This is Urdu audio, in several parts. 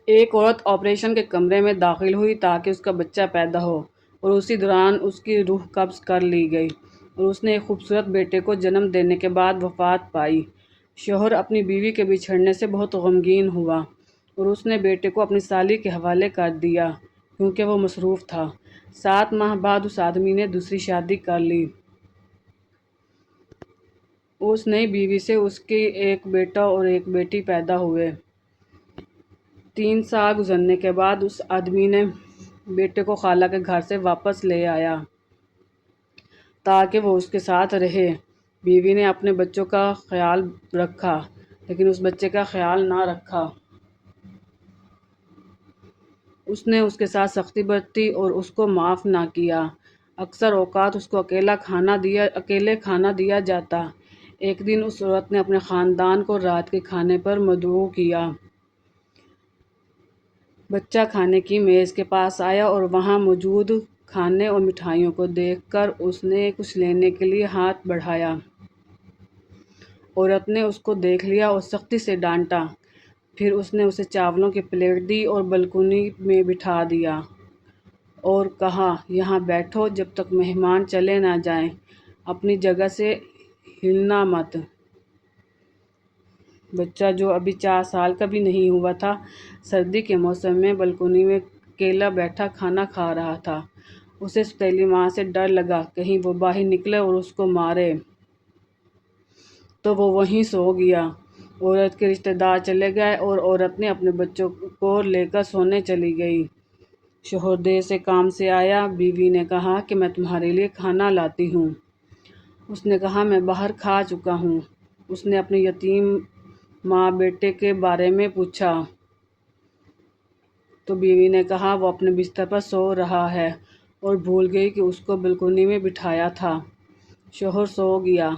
ایک عورت آپریشن کے کمرے میں داخل ہوئی تاکہ اس کا بچہ پیدا ہو، اور اسی دوران اس کی روح قبض کر لی گئی اور اس نے ایک خوبصورت بیٹے کو جنم دینے کے بعد وفات پائی۔ شوہر اپنی بیوی کے بچھڑنے سے بہت غمگین ہوا اور اس نے بیٹے کو اپنی سالی کے حوالے کر دیا کیونکہ وہ مصروف تھا۔ 7 ماہ بعد اس آدمی نے دوسری شادی کر لی۔ اس نئی بیوی سے اس کی ایک بیٹا اور ایک بیٹی پیدا ہوئے۔ 3 سال گزرنے کے بعد اس آدمی نے بیٹے کو خالہ کے گھر سے واپس لے آیا تاکہ وہ اس کے ساتھ رہے۔ بیوی نے اپنے بچوں کا خیال رکھا لیکن اس بچے کا خیال نہ رکھا۔ اس نے اس کے ساتھ سختی برتی اور اس کو معاف نہ کیا۔ اکثر اوقات اس کو اکیلے کھانا دیا جاتا۔ ایک دن اس عورت نے اپنے خاندان کو رات کے کھانے پر مدعو کیا۔ بچہ کھانے کی میز کے پاس آیا اور وہاں موجود کھانے اور مٹھائیوں کو دیکھ کر اس نے کچھ لینے کے لیے ہاتھ بڑھایا۔ عورت نے اس کو دیکھ لیا اور سختی سے ڈانٹا۔ پھر اس نے اسے چاولوں کی پلیٹ دی اور بالکونی میں بٹھا دیا اور کہا، "یہاں بیٹھو جب تک مہمان چلے نہ جائیں، اپنی جگہ سے ہلنا مت۔" بچہ جو ابھی 4 سال کا بھی نہیں ہوا تھا، سردی کے موسم میں بالکونی میں اکیلا بیٹھا کھانا کھا رہا تھا۔ اسے سوتیلی ماں سے ڈر لگا کہیں وہ باہر نکلے اور اس کو مارے، تو وہ وہیں سو گیا۔ عورت کے رشتہ دار چلے گئے اور عورت نے اپنے بچوں کو لے کر سونے چلی گئی۔ شوہر دیر سے کام سے آیا۔ بیوی نے کہا کہ میں تمہارے لیے کھانا لاتی ہوں۔ اس نے کہا، میں باہر کھا چکا ہوں۔ اس نے اپنے یتیم ماں بیٹے کے بارے میں پوچھا تو بیوی نے کہا وہ اپنے بستر پر سو رہا ہے اور بھول گئی کہ اس کو بالکونی میں بٹھایا تھا۔ شوہر سو گیا۔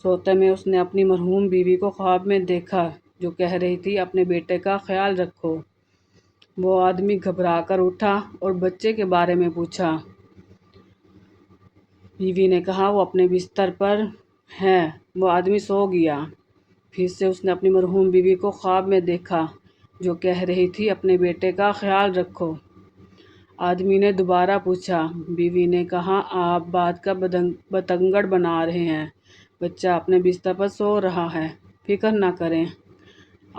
سوتے میں اس نے اپنی مرحوم بیوی کو خواب میں دیکھا جو کہہ رہی تھی، اپنے بیٹے کا خیال رکھو۔ وہ آدمی گھبرا کر اٹھا اور بچے کے بارے میں پوچھا۔ بیوی نے کہا وہ اپنے بستر پر ہے۔ وہ آدمی سو گیا۔ پھر سے اس نے اپنی مرحوم بیوی کو خواب میں دیکھا جو کہہ رہی تھی، اپنے بیٹے کا خیال رکھو۔ آدمی نے دوبارہ پوچھا۔ بیوی نے کہا، آپ بات کا بتنگڑ بنا رہے ہیں، بچہ اپنے بستر پر سو رہا ہے، فکر نہ کریں۔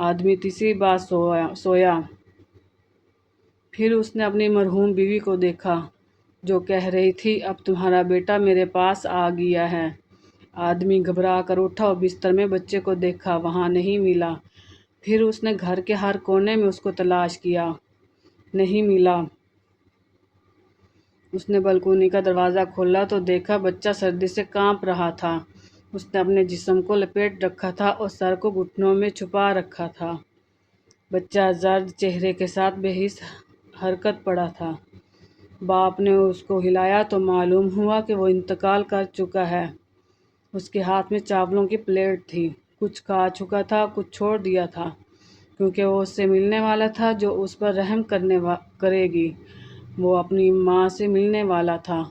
آدمی تیسری بار سویا۔ پھر اس نے اپنی مرحوم بیوی کو دیکھا جو کہہ رہی تھی، اب تمہارا بیٹا میرے پاس آ گیا ہے۔ آدمی گھبرا کر اٹھا اور بستر میں بچے کو دیکھا، وہاں نہیں ملا۔ پھر اس نے گھر کے ہر کونے میں اس کو تلاش کیا، نہیں ملا۔ اس نے بالکونی کا دروازہ کھولا تو دیکھا بچہ سردی سے کانپ رہا تھا۔ اس نے اپنے جسم کو لپیٹ رکھا تھا اور سر کو گھٹنوں میں چھپا رکھا تھا۔ بچہ زرد چہرے کے ساتھ بے حس حرکت پڑا تھا۔ باپ نے اس کو ہلایا تو معلوم ہوا کہ وہ انتقال کر چکا ہے۔ اس کے ہاتھ میں چاولوں کی پلیٹ تھی، کچھ کھا چکا تھا، کچھ چھوڑ دیا تھا، کیونکہ وہ اس سے ملنے والا تھا جو اس پر رحم کرے گی۔ وہ اپنی ماں سے ملنے والا تھا۔